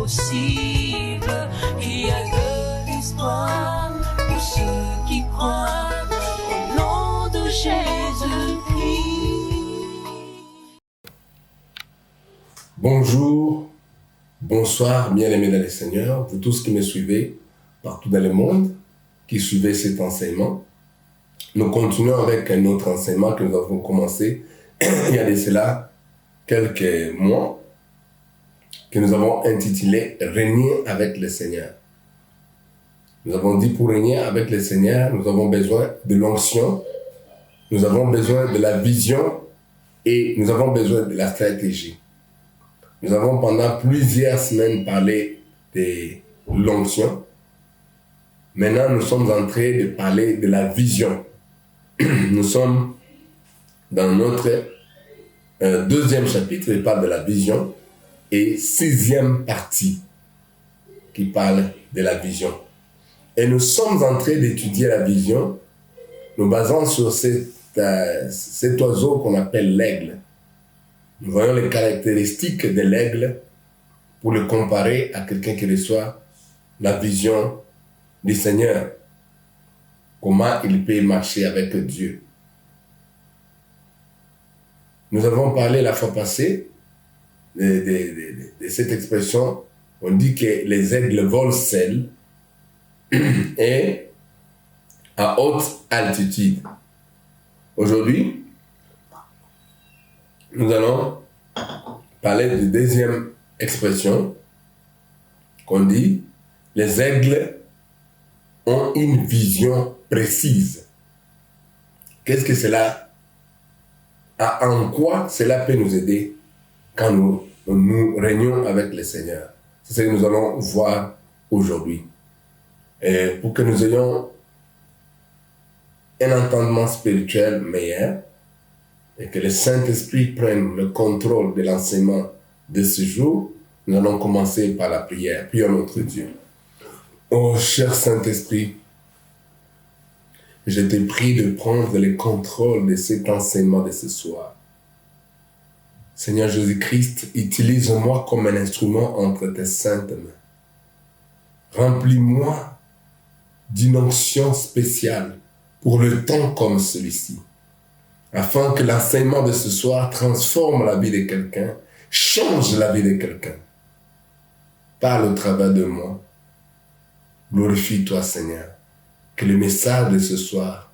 possible. Il y a de l'espoir pour ceux qui croient au nom de Jésus-Christ. Bonjour, bonsoir, bien-aimés dans le Seigneur, vous tous qui me suivez partout dans le monde, qui suivez cet enseignement. Nous continuons avec un autre enseignement que nous avons commencé il y a de cela quelques mois, que nous avons intitulé « Régner avec le Seigneur ». Nous avons dit pour régner avec le Seigneur, nous avons besoin de l'onction, nous avons besoin de la vision et nous avons besoin de la stratégie. Nous avons pendant plusieurs semaines parlé de l'onction. Maintenant, nous sommes en train de parler de la vision. Nous sommes dans notre deuxième chapitre, il parle de la vision, et sixième partie qui parle de la vision. Et nous sommes en train d'étudier la vision, nous basant sur cet oiseau qu'on appelle l'aigle. Nous voyons les caractéristiques de l'aigle pour le comparer à quelqu'un qui reçoit la vision du Seigneur. Comment il peut marcher avec Dieu. Nous avons parlé la fois passée de cette expression. On dit que les aigles volent seuls et à haute altitude. Aujourd'hui, nous allons parler de deuxième expression qu'on dit les aigles ont une vision précise. Qu'est-ce que cela a, en quoi cela peut nous aider quand nous régnons avec le Seigneur? C'est ce que nous allons voir aujourd'hui. Et pour que nous ayons un entendement spirituel meilleur et que le Saint-Esprit prenne le contrôle de l'enseignement de ce jour, nous allons commencer par la prière. Prions notre Dieu. Oh, cher Saint-Esprit, je te prie de prendre le contrôle de cet enseignement de ce soir. Seigneur Jésus-Christ, utilise-moi comme un instrument entre tes saintes mains. Remplis-moi d'une onction spéciale pour le temps comme celui-ci, afin que l'enseignement de ce soir transforme la vie de quelqu'un, change la vie de quelqu'un. Parle au travers de moi. Glorifie-toi, Seigneur. Que le message de ce soir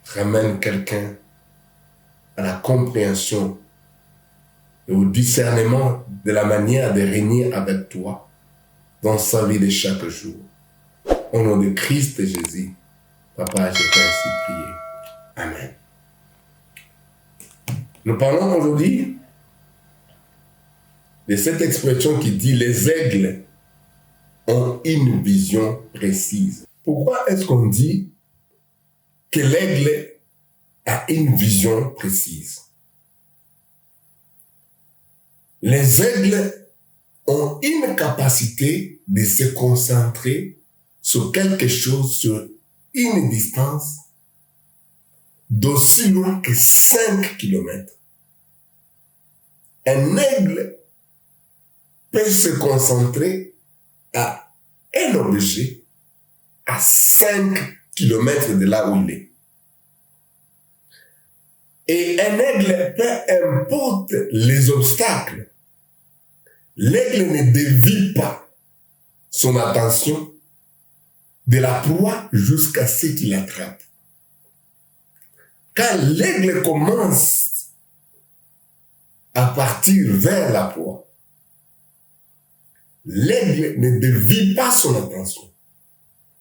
ramène quelqu'un à la compréhension et au discernement de la manière de régner avec toi dans sa vie de chaque jour. Au nom de Christ et Jésus, Papa, je t'ai ainsi prié. Amen. Nous parlons aujourd'hui de cette expression qui dit « les aigles ont une vision précise ». Pourquoi est-ce qu'on dit que l'aigle a une vision précise? Les aigles ont une capacité de se concentrer sur quelque chose sur une distance d'aussi loin que 5 km. Un aigle peut se concentrer à un objet à 5 km de là où il est. Et un aigle, peu importe les obstacles, l'aigle ne dévie pas son attention de la proie jusqu'à ce qu'il l'attrape. Quand l'aigle commence à partir vers la proie, l'aigle ne dévie pas son attention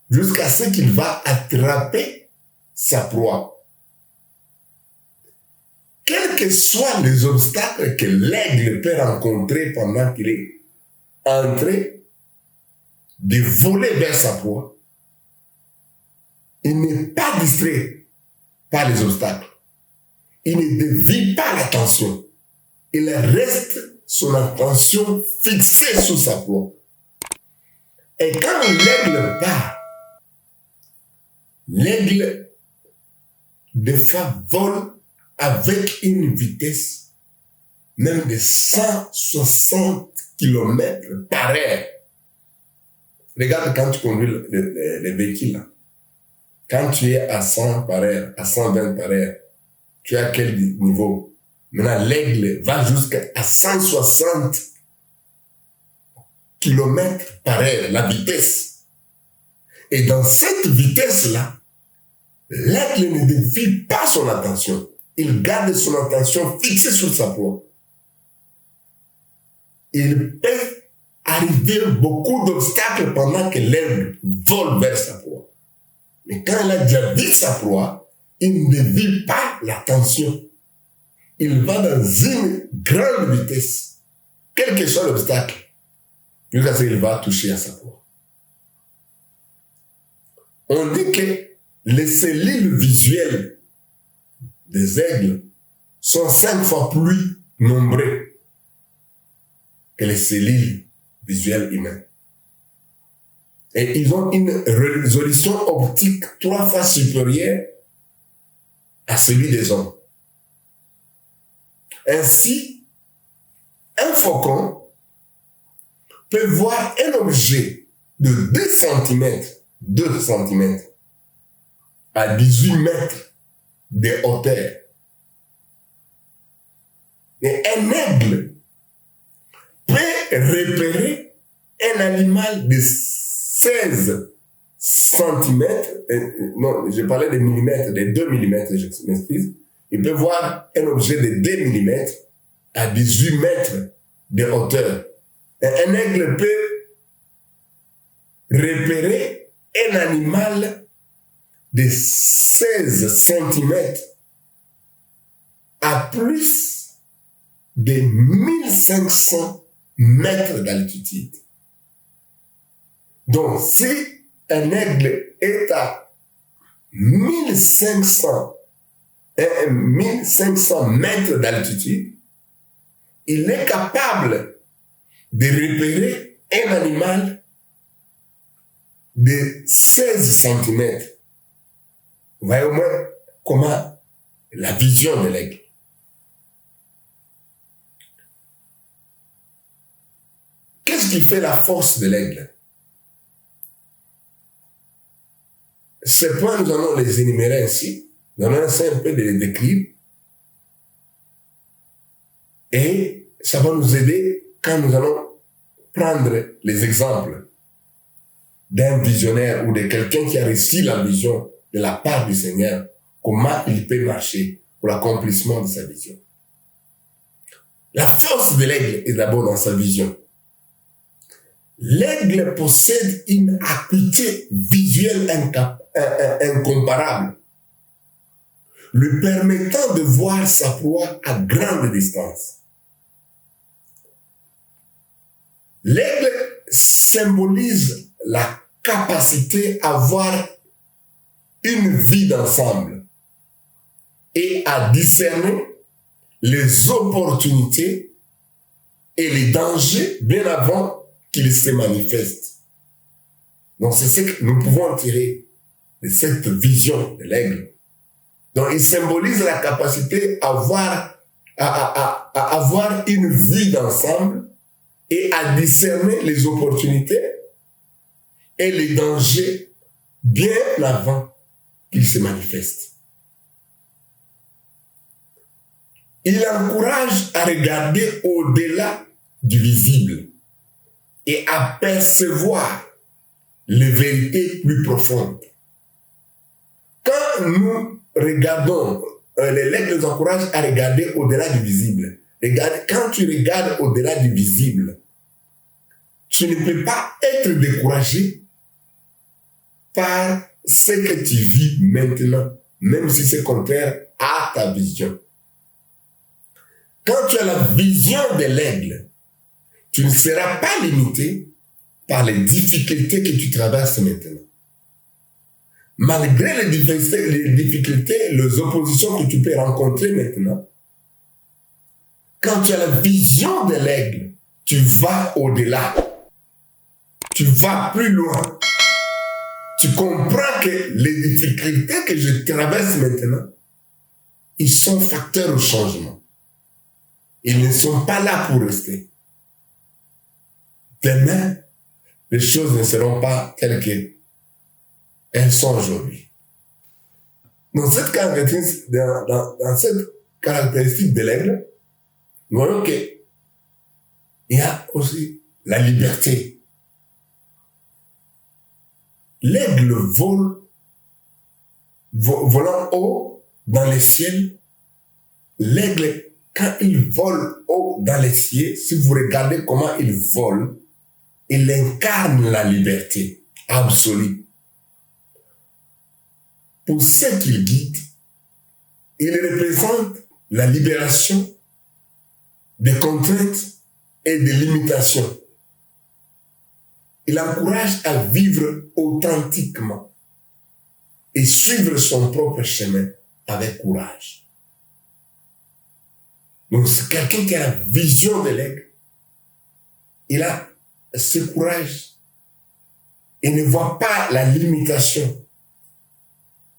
jusqu'à ce qu'il va attraper sa proie. Quels que soient les obstacles que l'aigle peut rencontrer pendant qu'il est en train de voler vers sa proie, il n'est pas distrait par les obstacles. Il ne dévie pas l'attention. Il reste son attention fixée sur sa proie. Et quand l'aigle part, l'aigle, des fois, vole avec une vitesse même de 160 km par heure. Regarde quand tu conduis les véhicules là. Quand tu es à 100 par heure, à 120 par heure, tu es à quel niveau? Maintenant, l'aigle va jusqu'à 160 km par heure, la vitesse. Et dans cette vitesse-là, l'aigle ne dévie pas son attention. Il garde son attention fixée sur sa proie. Il peut arriver beaucoup d'obstacles pendant que l'aigle vole vers sa proie. Mais quand il a déjà vu sa proie, il ne dévie pas l'attention. Il va dans une grande vitesse, quel que soit l'obstacle, jusqu'à ce qu'il va toucher à sa proie. On dit que les cellules visuelles des aigles sont 5 fois plus nombreuses que les cellules visuelles humaines. Et ils ont une résolution optique 3 fois supérieure à celui des hommes. Ainsi, un faucon peut voir un objet de 2 cm à 18 mètres de hauteur. Et un aigle peut repérer un animal de 16 cm, non, je parlais de millimètres, de 2 mm, je m'excuse. Il peut voir un objet de 2 mm à 18 mètres de hauteur. Et un aigle peut repérer un animal de 16 cm à plus de 1500 mètres d'altitude. Donc, si un aigle est à 1500 mètres d'altitude, il est capable de repérer un animal de 16 cm. Vous voyez au moins comment la vision de l'aigle. Qu'est-ce qui fait la force de l'aigle? Ces points, nous allons les énumérer ainsi. Nous allons essayer un peu de les décrire. Et ça va nous aider quand nous allons prendre les exemples d'un visionnaire ou de quelqu'un qui a reçu la vision de la part du Seigneur, comment il peut marcher pour l'accomplissement de sa vision. La force de l'aigle est d'abord dans sa vision. L'aigle possède une acuité visuelle incomparable, lui permettant de voir sa proie à grande distance. L'aigle symbolise la capacité à voir une vie d'ensemble et à discerner les opportunités et les dangers bien avant qu'ils se manifestent. Donc c'est ce que nous pouvons tirer de cette vision de l'aigle. Donc il symbolise la capacité à avoir une vie d'ensemble et à discerner les opportunités et les dangers bien avant qu'ils se manifestent. Il encourage à regarder au-delà du visible et à percevoir les vérités plus profondes. Quand nous regardons, l'aigle nous encourage à regarder au-delà du visible. Quand tu regardes au-delà du visible, tu ne peux pas être découragé par ce que tu vis maintenant, même si c'est contraire à ta vision. Quand tu as la vision de l'aigle, tu ne seras pas limité par les difficultés que tu traverses maintenant. Malgré les difficultés, les oppositions que tu peux rencontrer maintenant, quand tu as la vision de l'aigle, tu vas au-delà. Tu vas plus loin. Tu comprends que les difficultés que je traverse maintenant, ils sont facteurs au changement. Ils ne sont pas là pour rester. demain, les choses ne seront pas telles qu'elles sont aujourd'hui. Dans cette caractéristique, dans cette caractéristique de l'aigle, nous voyons qu'il y a aussi la liberté. L'aigle volant haut dans les ciels, l'aigle, quand il vole haut dans les cieux, si vous regardez comment il vole, il incarne la liberté absolue. Pour ceux qu'il guide, il représente la libération des contraintes et des limitations. Il encourage à vivre authentiquement et suivre son propre chemin avec courage. Donc c'est quelqu'un qui a la vision de l'aigle. Il a ce courage. Il ne voit pas la limitation.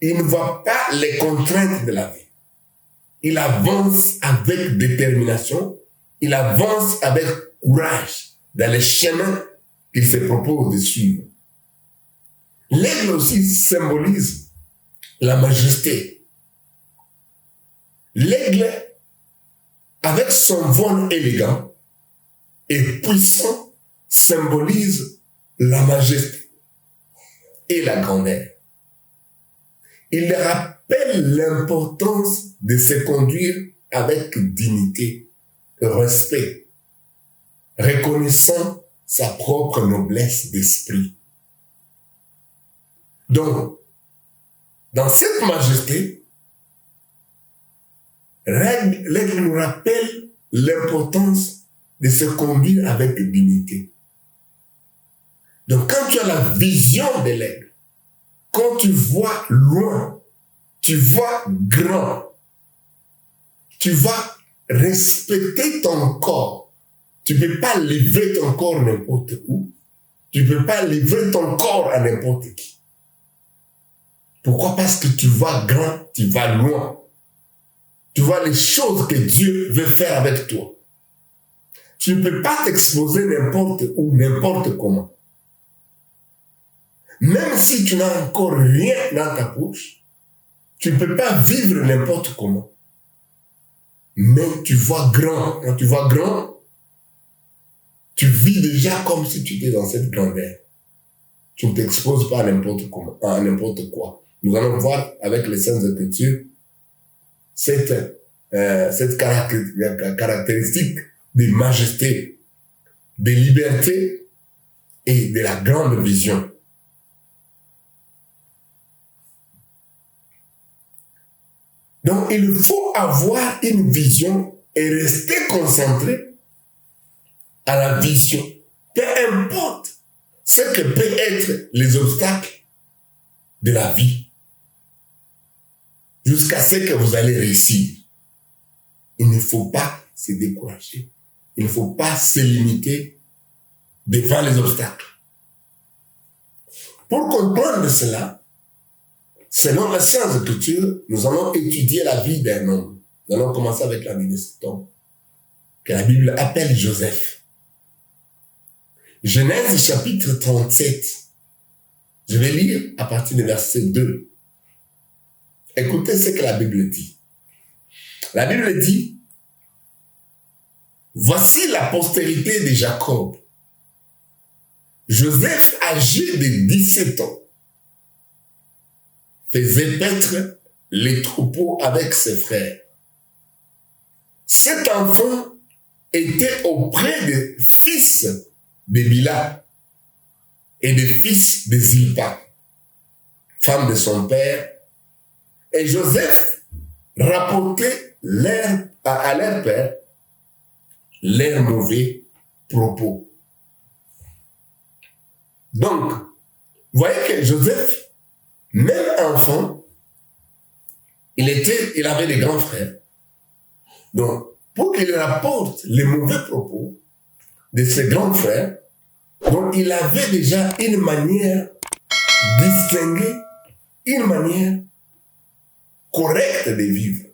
Il ne voit pas les contraintes de la vie. Il avance avec détermination. Il avance avec courage dans les chemins qu'il se propose de suivre. L'aigle aussi symbolise la majesté. L'aigle, avec son vol élégant et puissant, symbolise la majesté et la grandeur. Il rappelle l'importance de se conduire avec dignité, respect, reconnaissant sa propre noblesse d'esprit. Donc, dans cette majesté, l'aigle nous rappelle l'importance de se conduire avec dignité. Donc, quand tu as la vision de l'aigle, quand tu vois loin, tu vois grand, tu vas respecter ton corps. Tu ne peux pas livrer ton corps n'importe où. Tu ne peux pas livrer ton corps à n'importe qui. Pourquoi? Parce que tu vois grand, tu vas loin. Tu vois les choses que Dieu veut faire avec toi. Tu ne peux pas t'exposer n'importe où, n'importe comment. Même si tu n'as encore rien dans ta poche, tu ne peux pas vivre n'importe comment. Mais tu vois grand. Quand tu vois grand, tu vis déjà comme si tu étais dans cette grandeur. Tu ne t'exposes pas à n'importe comment, à n'importe quoi. Nous allons voir avec les Saintes Écritures cette caractéristique de majesté, de liberté et de la grande vision. Donc, il faut avoir une vision et rester concentré à la vision. Peu importe ce que peuvent être les obstacles de la vie, jusqu'à ce que vous allez réussir. Il ne faut pas se décourager. Il ne faut pas se limiter devant les obstacles. Pour comprendre cela, selon la science de culture, nous allons étudier la vie d'un homme. Nous allons commencer avec la vie de cet homme, que la Bible appelle Joseph. Genèse chapitre 37. Je vais lire à partir du verset 2. Écoutez ce que la Bible dit. La Bible dit, « Voici la postérité de Jacob. Joseph, âgé de 17 ans, faisait paître les troupeaux avec ses frères. Cet enfant était auprès des fils de Bila et des fils de Zilpa, femme de son père, et Joseph rapportait à leur père leurs mauvais propos. » Donc, vous voyez que Joseph, même enfant, il avait des grands frères. Donc, pour qu'il rapporte les mauvais propos de ses grands frères, donc il avait déjà une manière distinguée, une manière correcte de vivre.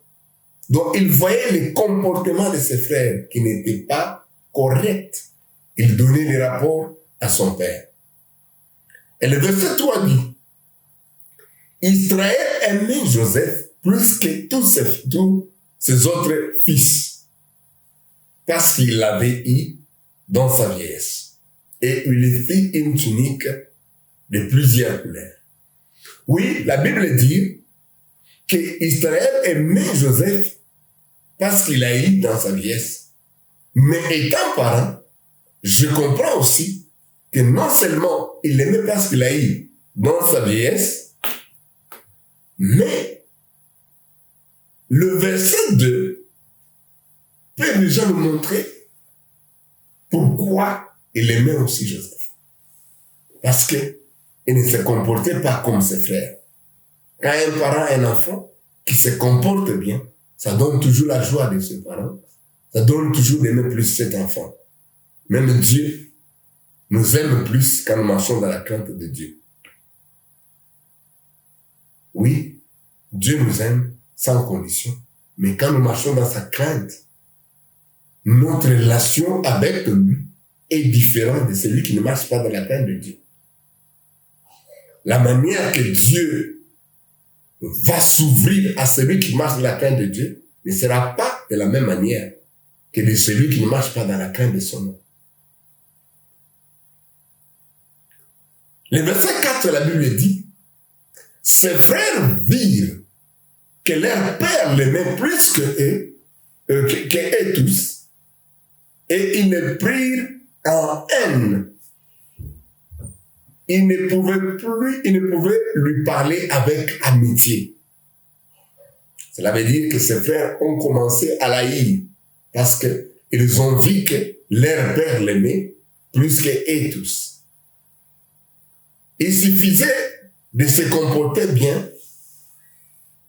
Donc, il voyait les comportements de ses frères qui n'étaient pas corrects. il donnait les rapports à son père. Et le verset 3 dit, Israël aimait Joseph plus que tous ses autres fils, parce qu'il l'avait eu dans sa vieillesse. Et il lui fit une tunique de plusieurs couleurs. Oui, la Bible dit que Israël aimait Joseph parce qu'il a eu dans sa vieillesse. Mais étant parent, je comprends aussi que non seulement il l'aimait parce qu'il a eu dans sa vieillesse, mais le verset 2 peut déjà nous montrer pourquoi il aimait aussi Joseph. Parce qu'il ne se comportait pas comme ses frères. Quand un parent a un enfant qui se comporte bien, ça donne toujours la joie de ses parents. Ça donne toujours d'aimer plus cet enfant. Même Dieu nous aime plus quand nous marchons dans la crainte de Dieu. Oui, Dieu nous aime sans condition. Mais quand nous marchons dans sa crainte, notre relation avec lui est différente de celui qui ne marche pas dans la crainte de Dieu. La manière que Dieu va s'ouvrir à celui qui marche dans la crainte de Dieu ne sera pas de la même manière que de celui qui ne marche pas dans la crainte de son nom. Le verset 4 de la Bible dit, ses frères virent que leur père l'aimait plus que eux tous, et ils le prirent en haine. Ils ne pouvaient lui parler avec amitié. Cela veut dire que ses frères ont commencé à l'haïr parce qu'ils ont vu que leur père l'aimait plus qu'eux tous. Il suffisait de se comporter bien,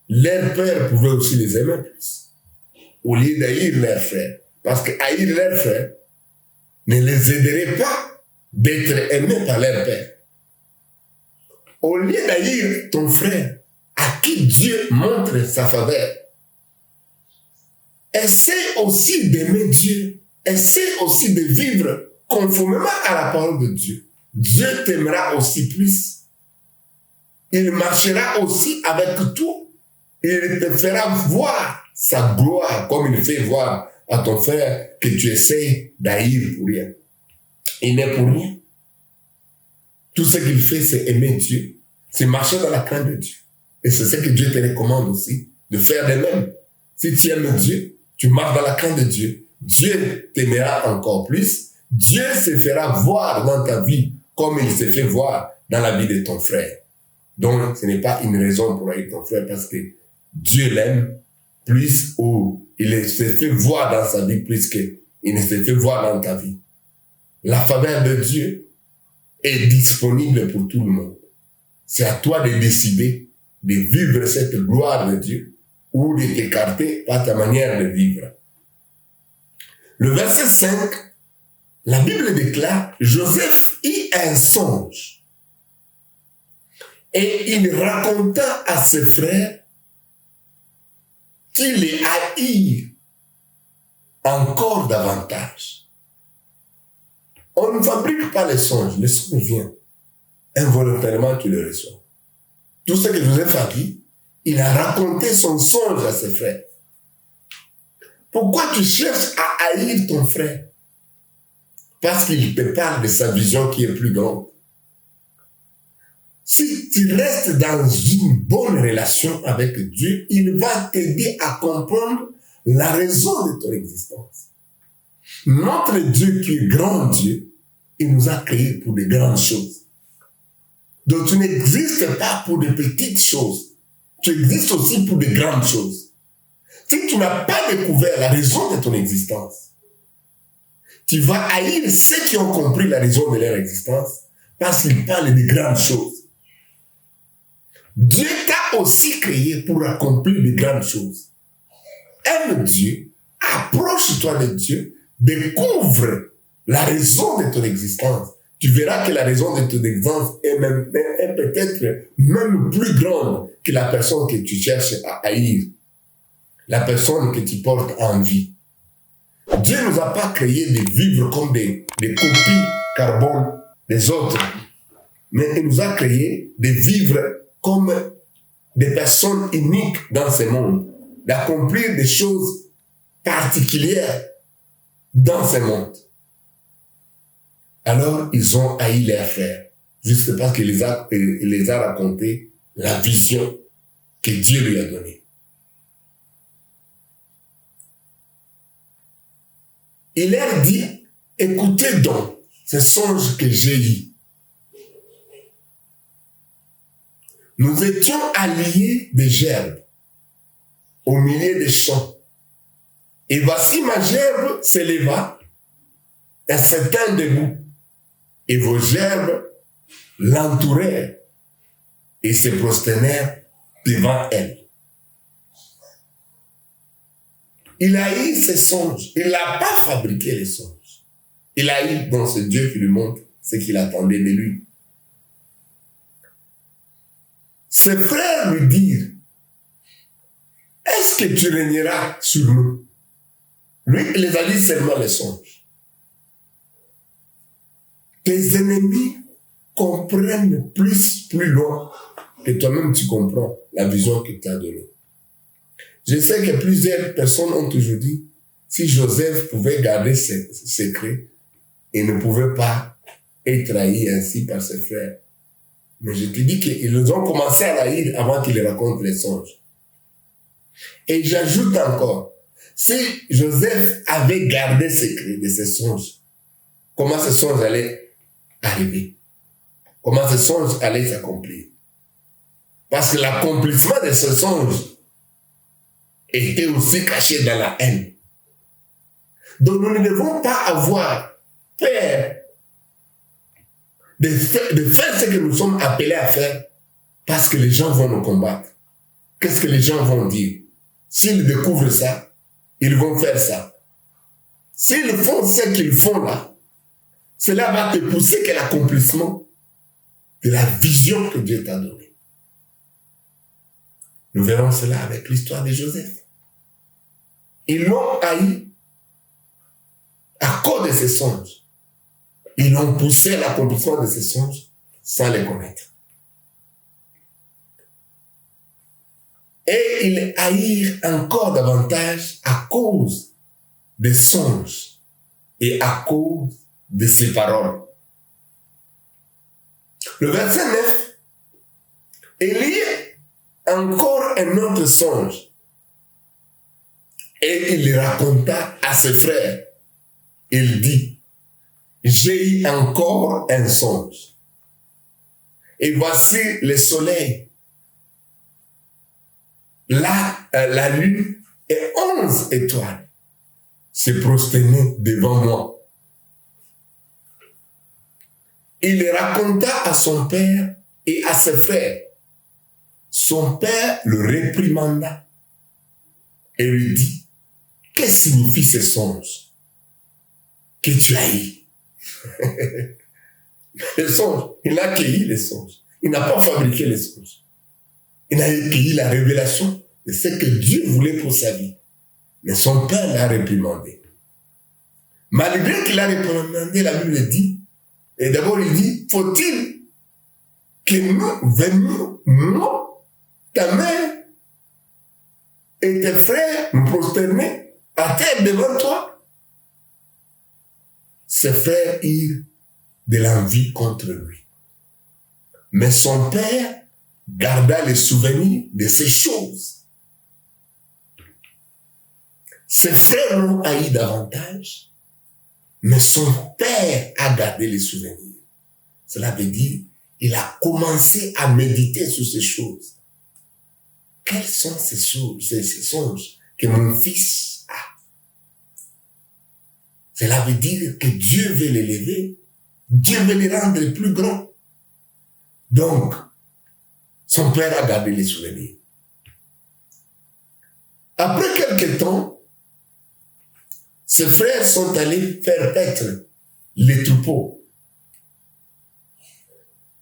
leur père pouvait aussi les aimer plus, au lieu d'haïr leurs frères. Parce que haïr leurs frères ne les aiderait pas d'être aimés par leur père. Au lieu d'haïr ton frère, à qui Dieu montre sa faveur, essaie aussi d'aimer Dieu. Essaie aussi de vivre conformément à la parole de Dieu. Dieu t'aimera aussi plus. Il marchera aussi avec toi. Il te fera voir sa gloire comme il fait voir à ton frère que tu essaies d'haïr pour rien. Il n'est pour rien. Tout ce qu'il fait, c'est aimer Dieu. C'est marcher dans la crainte de Dieu. Et c'est ce que Dieu te recommande aussi, de faire de même. Si tu aimes Dieu, tu marches dans la crainte de Dieu. Dieu t'aimera encore plus. Dieu se fera voir dans ta vie comme il s'est fait voir dans la vie de ton frère. Donc, ce n'est pas une raison pour haïr ton frère parce que Dieu l'aime plus ou il se fait voir dans sa vie plus qu'il ne se fait voir dans ta vie. La faveur de Dieu est disponible pour tout le monde. C'est à toi de décider de vivre cette gloire de Dieu ou de t'écarter par ta manière de vivre. Le verset 5, la Bible déclare, Joseph eut un songe et il raconta à ses frères qu'il les haït encore davantage. On ne fabrique pas les songes, le songe vient. Involontairement, tu le reçois. Tout ce que Joseph a dit, il a raconté son songe à ses frères. Pourquoi tu cherches à haïr ton frère? Parce qu'il te parle de sa vision qui est plus grande. Si tu restes dans une bonne relation avec Dieu, il va t'aider à comprendre la raison de ton existence. Notre Dieu qui est grand Dieu, il nous a créés pour de grandes choses. Donc tu n'existes pas pour de petites choses. Tu existes aussi pour de grandes choses. Si tu n'as pas découvert la raison de ton existence, tu vas haïr ceux qui ont compris la raison de leur existence parce qu'ils parlent de grandes choses. Dieu t'a aussi créé pour accomplir de grandes choses. Aime Dieu, approche-toi de Dieu, découvre la raison de ton existence. Tu verras que la raison de ton existence est peut-être même plus grande que la personne que tu cherches à haïr, la personne que tu portes en vie. Dieu ne nous a pas créés de vivre comme des copies carbone des autres, mais il nous a créés de vivre comme des personnes uniques dans ce monde, d'accomplir des choses particulières dans ce monde. Alors, ils ont haï les frères, juste parce qu'il les a raconté la vision que Dieu lui a donnée. Il leur dit, écoutez donc ces songes que j'ai eus. Nous étions alliés des gerbes au milieu des champs. Et voici ma gerbe s'éleva et se tint debout. Et vos gerbes l'entourèrent et se prosternèrent devant elle. Il a eu ses songes. Il n'a pas fabriqué les songes. Il a eu dans ce Dieu qui lui montre ce qu'il attendait de lui. Ses frères lui dirent, est-ce que tu régneras sur nous? Lui, il les a dit seulement les songes. Tes ennemis comprennent plus loin que toi-même tu comprends la vision qu'il t'a donnée. Je sais que plusieurs personnes ont toujours dit, si Joseph pouvait garder ses secrets, il ne pouvait pas être trahi ainsi par ses frères. Mais je te dis qu'ils ont commencé à haïr avant qu'il raconte les songes. Et j'ajoute encore, si Joseph avait gardé secret de ses songes, comment ces songes allaient arriver? Comment ces songes allaient s'accomplir? Parce que l'accomplissement de ces songes était aussi caché dans la haine. Donc nous ne devons pas avoir peur de faire ce que nous sommes appelés à faire parce que les gens vont nous combattre. Qu'est-ce que les gens vont dire? S'ils découvrent ça, ils vont faire ça. S'ils font ce qu'ils font là, cela va te pousser qu'à l'accomplissement de la vision que Dieu t'a donnée. Nous verrons cela avec l'histoire de Joseph. Ils l'ont haï à cause de ses songes. Ils l'ont poussé à l'accomplissement de ses songes sans les connaître. Et ils haïrent encore davantage à cause des songes et à cause de ses paroles. Le verset 9, Élie encore un autre songe. Et il le raconta à ses frères. Il dit, j'ai eu encore un songe. Et voici le soleil, la lune et 11 étoiles se prosternaient devant moi. Il le raconta à son père et à ses frères. Son père le réprimanda et lui dit, que signifient ces songes que tu as eu? Les songes, il n'a accueilli les songes. Il n'a pas fabriqué les songes. Il a accueilli la révélation de ce que Dieu voulait pour sa vie. Mais son père l'a réprimandé. Malgré qu'il a réprimandé, la Bible dit, et d'abord il dit, faut-il que nous venions, moi, ta mère et tes frères, nous prosterner à terre devant toi? Ses frères eurent de l'envie contre lui. Mais son père garda le souvenir de ces choses. Ses frères l'ont haï davantage, mais son père a gardé les souvenirs. Cela veut dire, il a commencé à méditer sur ces choses. Quels sont ces songes que mon fils a? Cela veut dire que Dieu veut l'élever, Dieu veut les rendre plus grands. Donc, son père a gardé les souvenirs. Après quelque temps, ses frères sont allés faire paître les troupeaux.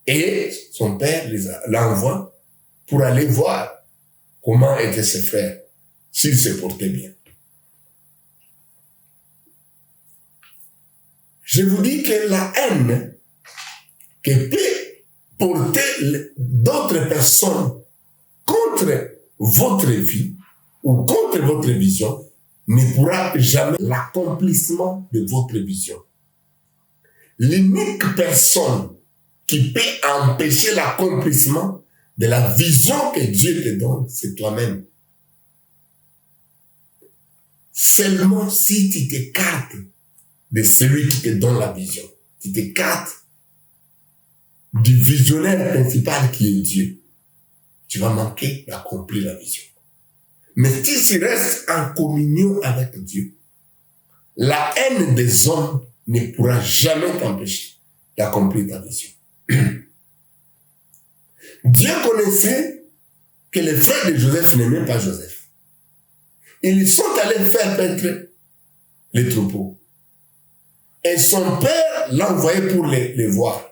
Et son père l'envoie pour aller voir comment étaient ses frères, s'ils se portaient bien. je vous dis que la haine que peut porter d'autres personnes contre votre vie ou contre votre vision ne pourra jamais l'accomplissement de votre vision. L'unique personne qui peut empêcher l'accomplissement de la vision que Dieu te donne, c'est toi-même. Seulement si tu t'écartes de celui qui te donne la vision, tu t'écartes du visionnaire principal qui est Dieu, tu vas manquer d'accomplir la vision. Mais si tu restes en communion avec Dieu, la haine des hommes ne pourra jamais t'empêcher d'accomplir ta vision. Dieu connaissait que les frères de Joseph n'aimaient pas Joseph. Ils sont allés faire paître les troupeaux. Et son père l'a envoyé pour les voir.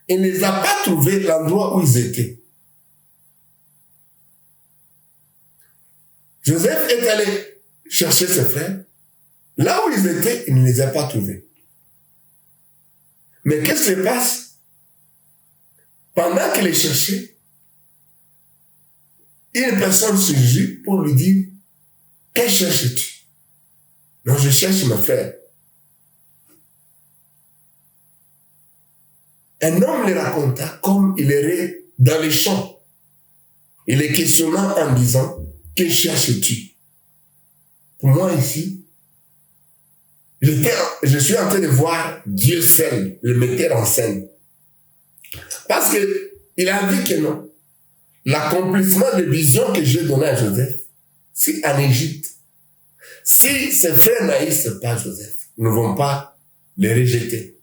Il ne les a pas trouvés l'endroit où ils étaient. Joseph est allé chercher ses frères. Là où ils étaient, il ne les a pas trouvés. Mais qu'est-ce qui se passe? Pendant qu'il les cherchait, une personne surgit pour lui dire, que cherches-tu? Non, je cherche mes frères. Un homme le raconta comme il errait dans les champs. Il les questionna en disant, que cherches-tu? Pour moi ici, je suis en train de voir Dieu seul, le metteur en scène. Parce que il a dit que non. L'accomplissement des visions que j'ai données à Joseph, c'est en Égypte. Si ses frères n'haïssent pas Joseph, ils ne vont pas les rejeter.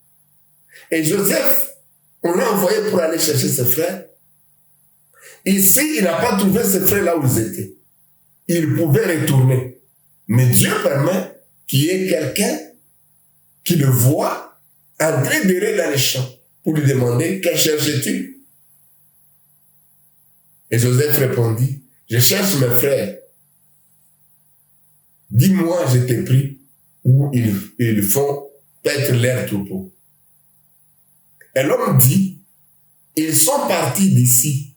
Et Joseph, on l'a envoyé pour aller chercher ses frères. Ici, il n'a pas trouvé ses frères là où ils étaient. Il pouvait retourner. Mais Dieu permet qu'il y ait quelqu'un qui le voit en train d'errer dans les champs pour lui demander, que cherches-tu? Et Joseph répondit, je cherche mes frères. Dis-moi, je t'ai pris où ils font paître leurs troupeaux. Et l'homme dit, ils sont partis d'ici,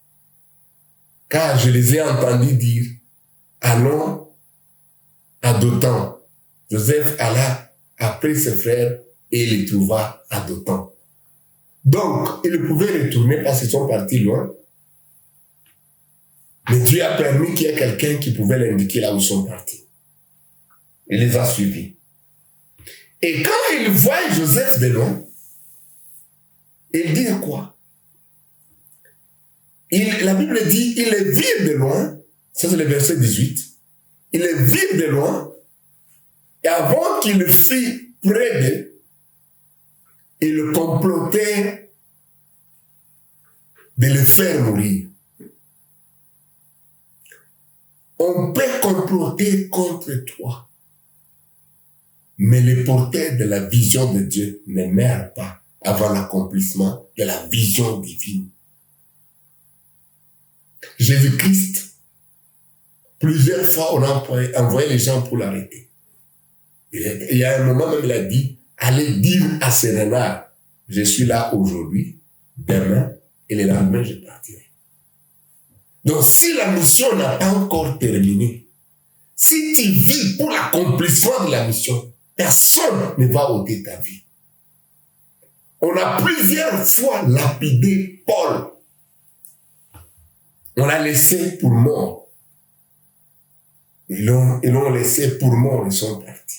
car je les ai entendus dire, allons à Dothan. Joseph alla après ses frères et les trouva à Dothan. Donc, ils pouvaient retourner parce qu'ils sont partis loin. Mais Dieu a permis qu'il y ait quelqu'un qui pouvait l'indiquer là où ils sont partis. Il les a suivis. Et quand il voit Joseph de loin, il dit quoi? La Bible dit, il les vit de loin. Ça c'est le verset 18. Il les vit de loin. Et avant qu'il fût près d'eux, il complotait de le faire mourir. On peut comploter contre toi. Mais le porteur de la vision de Dieu ne meurt pas avant l'accomplissement de la vision divine. Jésus-Christ, plusieurs fois, on a envoyé les gens pour l'arrêter. Il y a un moment même, il a dit, allez dire à ces renards, je suis là aujourd'hui, demain, et le lendemain, je partirai. Donc, si la mission n'a pas encore terminé, si tu vis pour l'accomplissement de la mission, personne ne va ôter ta vie. On a plusieurs fois lapidé Paul. On l'a laissé pour mort. Ils l'ont laissé pour mort, ils sont partis.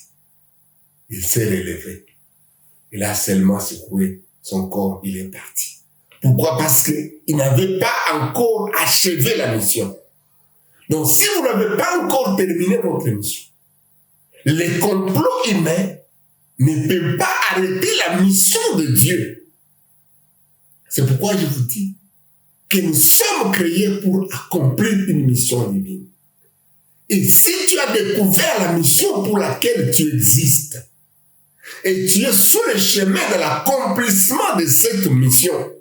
Il s'est relevé. Il a seulement secoué son corps, il est parti. Pourquoi? Parce qu'il n'avait pas encore achevé la mission. Donc, si vous n'avez pas encore terminé votre mission, les complots humains ne peuvent pas arrêter la mission de Dieu. C'est pourquoi je vous dis que nous sommes créés pour accomplir une mission divine. Et si tu as découvert la mission pour laquelle tu existes, et tu es sur le chemin de l'accomplissement de cette mission,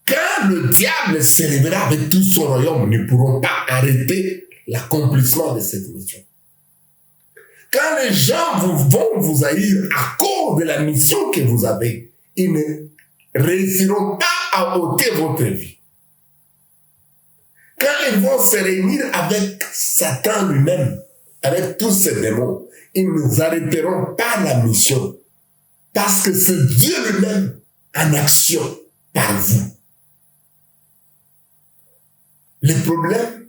quand le diable s'élèvera avec tout son royaume, ne pourront pas arrêter l'accomplissement de cette mission. Quand les gens vont vous haïr à cause de la mission que vous avez, ils ne réussiront pas à ôter votre vie. Quand ils vont se réunir avec Satan lui-même, avec tous ces démons, ils ne arrêteront pas la mission. Parce que c'est Dieu lui-même en action par vous. Le problème,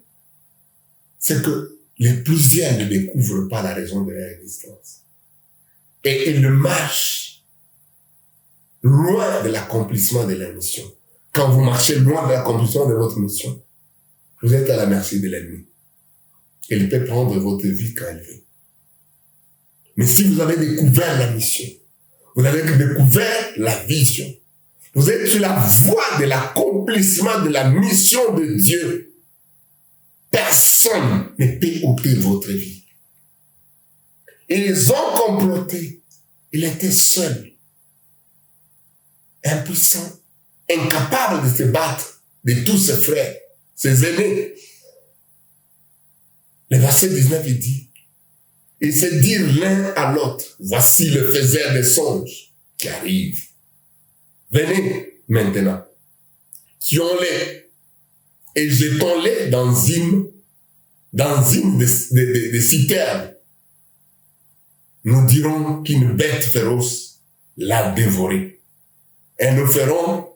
c'est que les plusieurs ne découvrent pas la raison de leur existence. Et ils marchent loin de l'accomplissement de leur mission. Quand vous marchez loin de l'accomplissement de votre mission, vous êtes à la merci de l'ennemi. Il peut prendre votre vie quand il veut. Mais si vous avez découvert la mission, vous avez découvert la vision, vous êtes sur la voie de l'accomplissement de la mission de Dieu, personne ne peut ôter votre vie. Ils ont comploté. Il était seul, impuissant, incapable de se battre de tous ses frères, ses aînés. Le verset 19, il dit, ils se dirent l'un à l'autre, voici le faiseur des songes qui arrive. Venez maintenant, tuons-les et jetons-les dans une des citernes. Nous dirons qu'une bête féroce l'a dévoré. Et nous verrons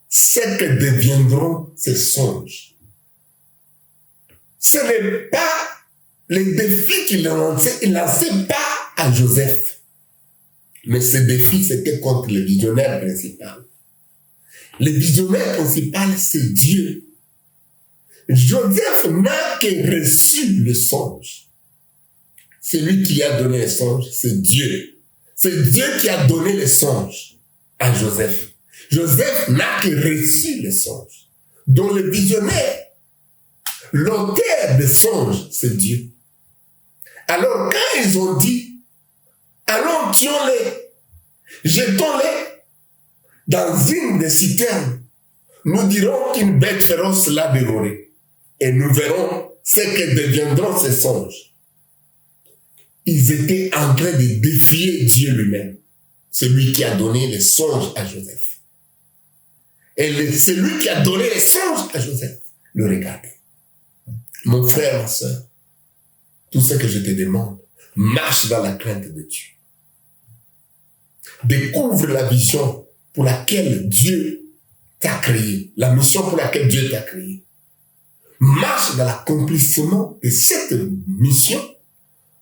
ce que deviendront ces songes. Ce n'est pas les défis qu'il lançait, il ne lançait pas à Joseph. Mais ce défi, c'était contre le visionnaire principal. Le visionnaire principal, c'est Dieu. Joseph n'a que reçu le songe. Celui qui a donné les songes, c'est Dieu. C'est Dieu qui a donné les songes à Joseph. Joseph n'a que reçu les songes. Donc le visionnaire, l'auteur des songes, c'est Dieu. Alors quand ils ont dit, allons tuons-les, jetons-les dans une des citernes, nous dirons qu'une bête féroce l'a dévoré. Et nous verrons ce que deviendront ces songes. Ils étaient en train de défier Dieu lui-même, celui qui a donné les songes à Joseph. Et celui qui a donné les songes à Joseph le regardait. Mon frère, ma soeur, tout ce que je te demande, marche dans la crainte de Dieu. Découvre la vision pour laquelle Dieu t'a créé, la mission pour laquelle Dieu t'a créé. Marche dans l'accomplissement de cette mission.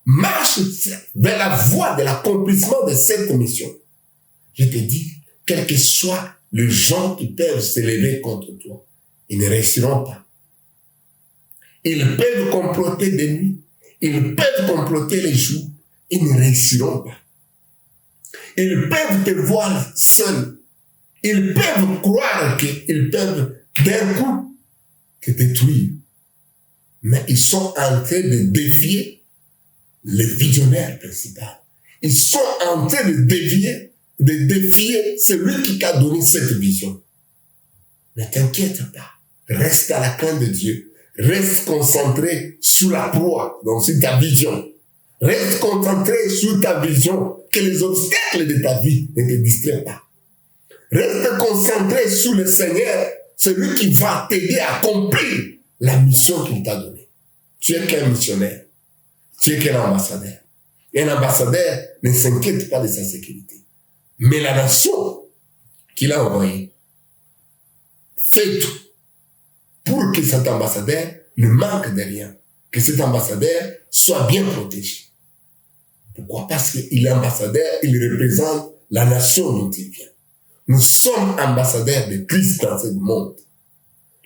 Marche vers la voie de l'accomplissement de cette mission. Je te dis, quel que soit les gens qui peuvent s'élever contre toi, ils ne réussiront pas. Ils peuvent comploter de nuit, ils peuvent comploter les jours, ils ne réussiront pas. Ils peuvent te voir seul. Ils peuvent croire qu'ils peuvent d'un coup te détruire. Mais ils sont en train de défier le visionnaire principal. Ils sont en train de défier celui qui t'a donné cette vision. Ne t'inquiète pas. Reste à la crainte de Dieu. Reste concentré sur la proie, donc sur ta vision. Reste concentré sur ta vision, que les obstacles de ta vie ne te distraient pas. Reste concentré sur le Seigneur, celui qui va t'aider à accomplir la mission qu'il t'a donnée. Tu es qu'un missionnaire. Tu es qu'un ambassadeur. Et un ambassadeur ne s'inquiète pas de sa sécurité. Mais la nation qu'il a envoyée fait tout pour que cet ambassadeur ne manque de rien. Que cet ambassadeur soit bien protégé. Pourquoi? Parce qu'il est ambassadeur, il représente la nation dont il vient. Nous sommes ambassadeurs de Christ dans ce monde.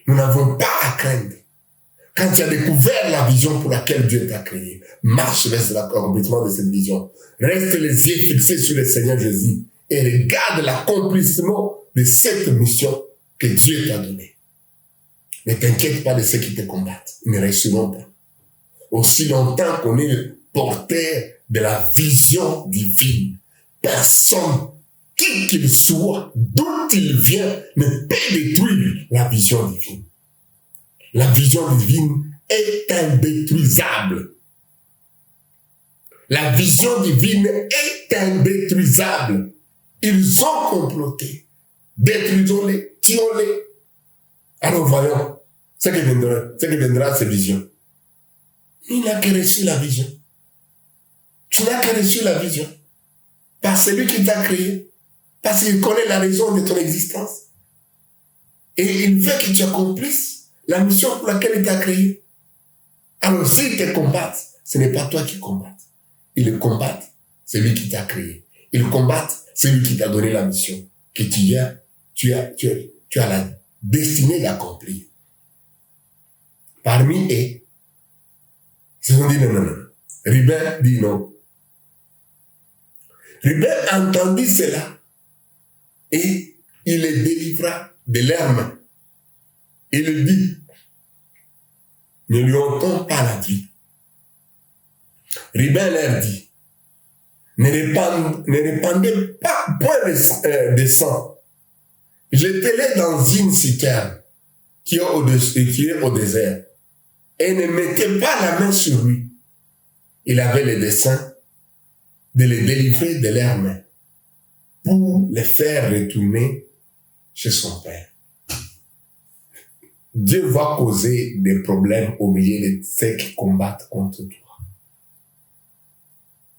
Nous n'avons pas à craindre. Quand tu as découvert la vision pour laquelle Dieu t'a créé, marche vers l'accomplissement de cette vision. Reste les yeux fixés sur le Seigneur Jésus et regarde l'accomplissement de cette mission que Dieu t'a donnée. Ne t'inquiète pas de ceux qui te combattent. Ils ne réussiront pas. Aussi longtemps qu'on est porteur de la vision divine, personne, qui qu'il soit, d'où il vient, ne peut détruire la vision divine. La vision divine est indétruisable. La vision divine est indétruisable. Ils ont comploté. Détruisons-les, tuons-les. Alors voyons ce qui viendra de ces visions. Il n'a que reçu la vision. Tu n'as que reçu la vision. Par celui qui t'a créé. Parce qu'il connaît la raison de ton existence. Et il veut que tu accomplisses la mission pour laquelle il t'a créé. Alors s'ils te combattent, ce n'est pas toi qui combattes. Ils combattent celui qui t'a créé. Ils combattent celui qui t'a donné la mission. Que tu as la destinée d'accomplir. Parmi eux, ils ont dit non. Ruben dit non. Ruben entendit cela et il les délivra de leurs mains. Il dit, ne lui ôtons pas la vie. Ruben leur dit, ne répandez pas point de sang. Jetez-les dans une citerne qui est au désert et ne mettez pas la main sur lui. Il avait le dessein de les délivrer de leurs mains pour les faire retourner chez son père. Dieu va causer des problèmes au milieu de ceux qui combattent contre toi.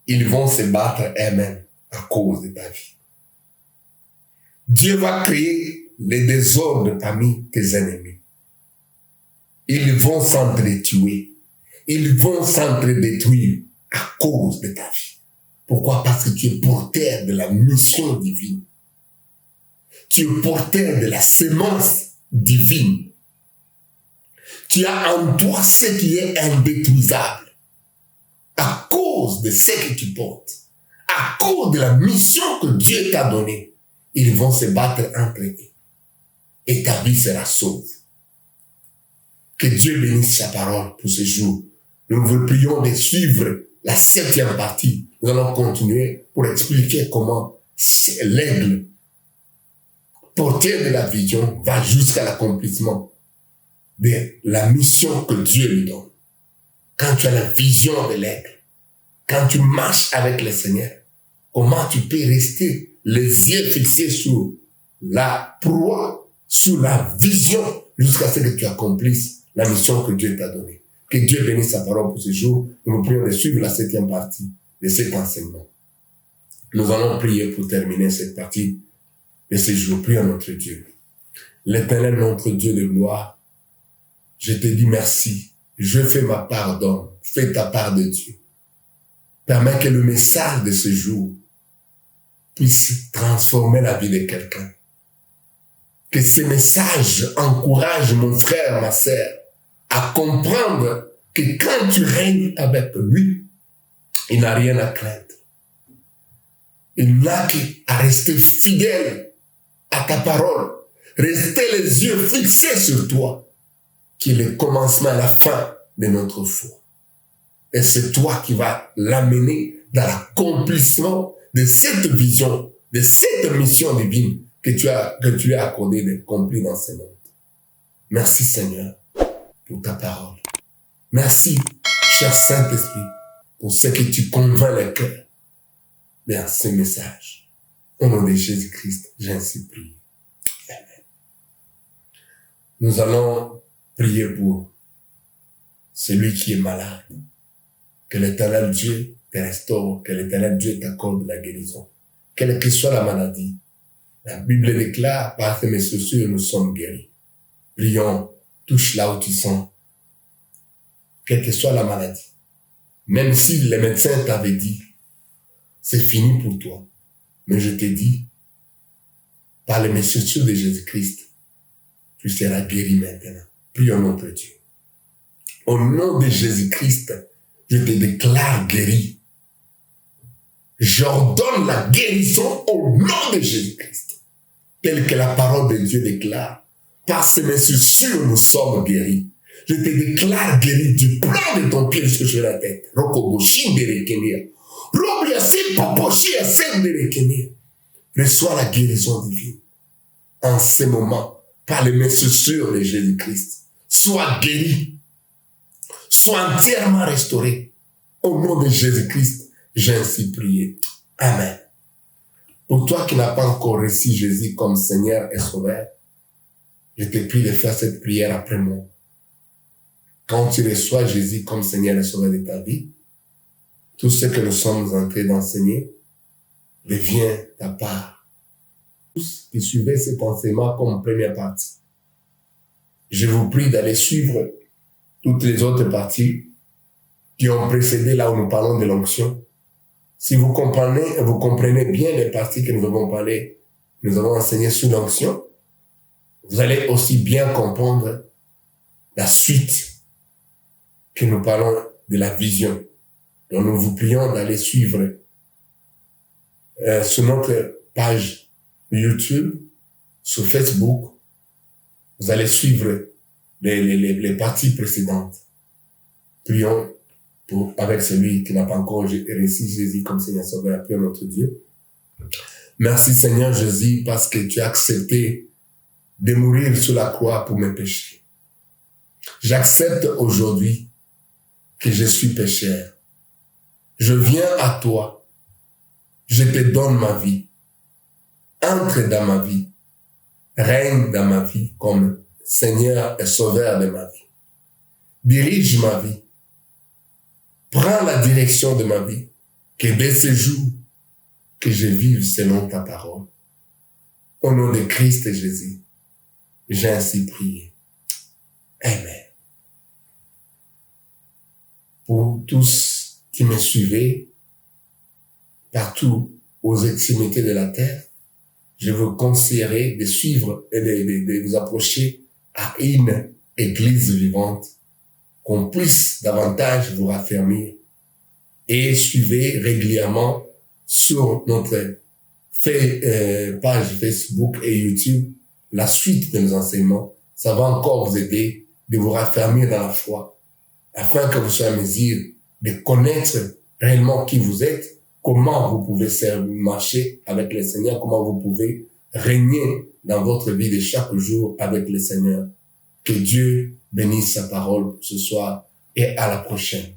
Ils vont se battre eux-mêmes à cause de ta vie. Dieu va créer les désordres parmi tes ennemis. Ils vont s'entretuer. Ils vont s'entre-détruire à cause de ta vie. Pourquoi? Parce que tu es porteur de la mission divine. Tu es porteur de la sémence divine. Tu as en toi ce qui est indétruisable. À cause de ce que tu portes. À cause de la mission que Dieu t'a donnée. Ils vont se battre entre eux. Et ta vie sera sauve. Que Dieu bénisse sa parole pour ce jour. Nous vous prions de suivre la 7e partie. Nous allons continuer pour expliquer comment l'aigle, porteur de la vision, va jusqu'à l'accomplissement de la mission que Dieu lui donne. Quand tu as la vision de l'aigle, quand tu marches avec le Seigneur, comment tu peux rester les yeux fixés sur la proie, sur la vision, jusqu'à ce que tu accomplisses la mission que Dieu t'a donnée. Que Dieu bénisse sa parole pour ce jour. Nous vous prions de suivre la 7e partie de cet enseignement. Nous allons prier pour terminer cette partie de ce jour. Prions notre Dieu. L'Éternel, notre Dieu de gloire, je te dis merci. Je fais ma part d'homme. Fais ta part de Dieu. Permets que le message de ce jour puisse transformer la vie de quelqu'un. Que ce message encourage mon frère, ma sœur, à comprendre que quand tu règnes avec lui, il n'a rien à craindre. Il n'a qu'à rester fidèle à ta parole. Rester les yeux fixés sur toi, qui est le commencement et la fin de notre foi. Et c'est toi qui vas l'amener dans l'accomplissement de cette vision, de cette mission divine que tu as accordé d'accomplir dans ce monde. Merci Seigneur pour ta parole. Merci, cher Saint-Esprit, pour ce que tu convaincs les cœurs vers ce message. Au nom de Jésus-Christ, j'ai ainsi prié. Amen. Nous allons prier pour celui qui est malade. Que l'Éternel Dieu te restaure, que l'Éternel Dieu t'accorde la guérison. Quelle que soit la maladie, la Bible déclare, par mes chaussures, nous sommes guéris. Prions, touche là où tu sens. Quelle que soit la maladie. Même si les médecins t'avaient dit, c'est fini pour toi. Mais je te dis, par les chaussures de Jésus-Christ, tu seras guéri maintenant. Prions notre Dieu. Au nom de Jésus-Christ, je te déclare guéri. J'ordonne la guérison au nom de Jésus-Christ. Tel que la parole de Dieu déclare. Parce que mes chaussures, nous sommes guéris. Je te déclare guéri du plan de ton pied jusqu'à la tête. Reçois la guérison divine. En ce moment, par les chaussures de Jésus-Christ. Sois guéri. Sois entièrement restauré. Au nom de Jésus-Christ, J'ai ainsi prié. Amen. Pour toi qui n'as pas encore reçu Jésus comme Seigneur et Sauveur, je te prie de faire cette prière après moi. Quand tu reçois Jésus comme Seigneur et Sauveur de ta vie, tout ce que nous sommes en train d'enseigner devient ta part. Tous qui suivez cet enseignement comme première partie, je vous prie d'aller suivre toutes les autres parties qui ont précédé là où nous parlons de l'onction. Si vous comprenez bien les parties que nous avons parlé, nous avons enseigné sur l'onction, vous allez aussi bien comprendre la suite que nous parlons de la vision. Donc nous vous prions d'aller suivre sur notre page YouTube, sur Facebook, vous allez suivre les parties précédentes. Prions avec celui qui n'a pas encore reçu Jésus comme Seigneur Sauveur. Prions notre Dieu. Merci Seigneur Jésus parce que tu as accepté de mourir sur la croix pour mes péchés. J'accepte aujourd'hui que je suis pécheur. Je viens à toi. Je te donne ma vie. Entre dans ma vie. Règne dans ma vie comme Seigneur et Sauveur de ma vie. Dirige ma vie. Prends la direction de ma vie. Que dès ce jour, que je vive selon ta parole. Au nom de Christ Jésus, j'ai ainsi prié. Amen. Pour tous qui me suivez, partout aux extrémités de la terre, je vous conseillerais de suivre et de vous approcher à une église vivante, qu'on puisse davantage vous raffermir. Et suivez régulièrement sur notre page Facebook et YouTube la suite de nos enseignements. Ça va encore vous aider de vous raffermir dans la foi, afin que vous soyez en mesure de connaître réellement qui vous êtes, comment vous pouvez marcher avec le Seigneur, comment vous pouvez régner dans votre vie de chaque jour avec le Seigneur. Que Dieu bénisse sa parole pour ce soir et à la prochaine.